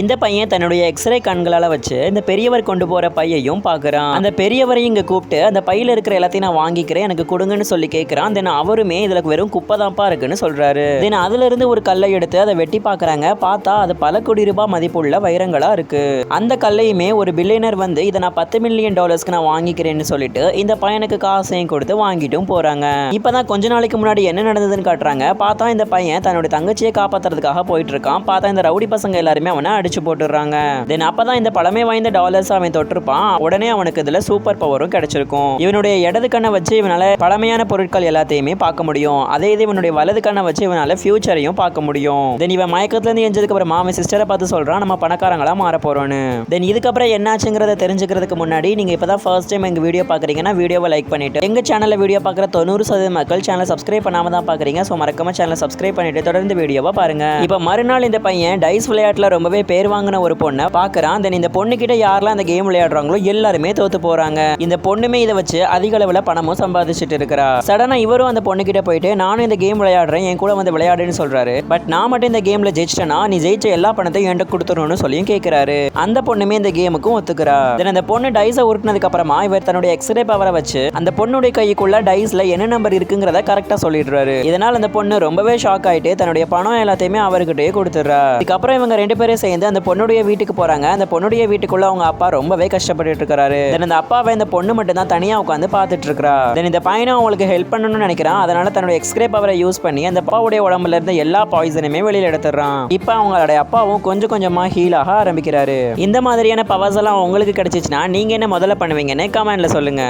இந்த பையன் தன்னுடைய எக்ஸ்ரே கண்களால வச்சு இந்த பெரியவர் கொண்டு போற பையையும் பாக்குறான். அந்த பெரியவரையும் இங்க கூப்பிட்டு அந்த பையில இருக்கிற எல்லாத்தையும் நான் வாங்கிக்கிறேன், எனக்கு கொடுங்கன்னு சொல்லி கேட்கிறான். தென் அவருமே இதுல வெறும் குப்பை தான்ப்பா இருக்குன்னு சொல்றாரு. தென் அதுல இருந்து ஒரு கல்லை எடுத்து அதை வெட்டி பாக்குறாங்க. பார்த்தா அது பல கோடி ரூபாய் மதிப்புள்ள வைரங்களா இருக்கு. அந்த கல்லையுமே ஒரு பில்லியனர் வந்து இதை நான் $10 மில்லியன் நான் வாங்கிக்கிறேன்னு சொல்லிட்டு இந்த பையனுக்கு காசையும் கொடுத்து வாங்கிட்டும் போறாங்க. இப்பதான் கொஞ்ச நாளைக்கு முன்னாடி என்ன நடந்ததுன்னு காட்டுறாங்க. பார்த்தா இந்த பையன் தன்னுடைய தங்கச்சியை காப்பாத்துறதுக்காக போயிட்டு இருக்கான். பார்த்தா இந்த ரவுடி பசங்க எல்லாருமே அவனை அடிச்சு போட்டுறாங்க. தென் அப்பதான் இந்த பழமை வாய்ந்த டாலர்ஸ் அவன் தொட்டிருப்பான். உடனே அவனுக்கு இதுல சூப்பர் பவரும் கிடைச்சிருக்கும். இவனுடைய இடது கண்ணை வச்சு இவனால பழமையான பொருட்கள் எல்லாத்தையுமே பார்க்க முடியும். அதே இது இவனுடைய வலது கண்ணை வச்சு இவனால ஃபியூச்சரையும் பார்க்க முடியும். தென் இவன் மயக்கத்துல இருந்து எஞ்சதுக்கு அப்புறமா அவன் சிஸ்டரை பார்த்து சொல்றான், நம்ம பணக்காரங்களா மாற போறோம்னு. தென் இதுக்கப்புறம் என்னாச்சுங்கிறத தெரிஞ்சுக்கிறதுக்கு முன்னாடி நீங்க இப்பதான் ஃபர்ஸ்ட் டைம் எங்க வீடியோ பாக்குறீங்கன்னா வீடியோவை லைக் பண்ணிட்டு, எங்க சேனல்ல வீடியோ பார்க்குற 90% மக்கள் சேனலை சப்ஸ்கிரைப் பண்ணாம தான் பாக்குறீங்க. ஸோ மறக்காம சேனலை சப்ஸ்கிரைப் பண்ணிட்டு தொடர்ந்து வீடியோவை பாருங்க. இப்போ மறுநாள் இந்த பையன் டைஸ் விளையாட்டுல ரொம்பவே பேர் வாங்கின ஒரு பொண்ணை பாக்குறான். தென் இந்த பொண்ணு கிட்ட யாரெல்லாம் அந்த கேம் விளையாடுறாங்களோ எல்லாருமே தோத்து போறாங்க. இந்த பொண்ணுமே இதை வச்சு அதிக அளவுல பணமும் சம்பாதிச்சுட்டு இருக்கிறா. சடனா இவரும் அந்த பொண்ணு கிட்ட போயிட்டு, நானும் இந்த கேம் விளையாடுறேன், என் கூட வந்து விளையாடுன்னு சொல்றாரு. பட் நான் மட்டும் இந்த கேம்ல ஜெயிச்சிட்டேனா நீ ஜெயிச்ச எல்லா பணத்தையும் என்கிட்ட கொடுத்துடணும்னு சொல்லியும் கேட்கிறாரு. அந்த பொண்ணுமே இந்த கேமுக்கும் ஒத்துக்கிறா. தென் அந்த பொண்ணு டைஸை உருட்டினதுக்கு அப்புறமா இவர் தன்னுடைய எக்ஸ்ரே பவரை வச்சு அந்த பொண்ணுடைய கைக்குள்ள டைஸ்ல என்ன நம்பர் இருக்குங்கிறத கரெக்டா சொல்லிடுறாரு. இதனால அந்த பொண்ணு ரொம்பவே ஷாக் ஆயிட்டு தன்னுடைய பணம் எல்லாத்தையுமே அவர்கிட்டயே கொடுத்துடுறா. இதுக்கப்புறம் இவங்க ரெண்டு பேரும் சேர்ந்து அந்த பொண்ணுடைய வீட்டுக்கு போறாங்க. அந்த பொண்ணுடைய வீட்டுக்குள்ள அவங்க அப்பா ரொம்பவே கஷ்டப்பட்டு இருக்காரு. அந்த அப்பாவை இந்த பொண்ணு மட்டும் தான் தனியா உட்காந்து பார்த்துட்டு இருக்கா. இந்த பையனும் அவங்களுக்கு ஹெல்ப் பண்ணணும்னு நினைக்கிறான். அதனால தன்னோட எக்ஸ்ரே பவரை யூஸ் பண்ணி அந்த அப்பாவுடைய உடம்புல இருந்த எல்லா பாய்சனுமே வெளியில எடுத்துறான். இப்போ அவங்களுடைய அப்பாவும் கொஞ்சம் கொஞ்சமா ஹீல் ஆக ஆரம்பிக்கிறாரு. இந்த மாதிரியான பவர்ஸ் எல்லாம் உங்களுக்கு கிடைச்சிச்சுன்னா நீங்க என்ன முதல்ல பண்ணுவீங்கன்னு கமெண்ட்ல சொல்லுங்க.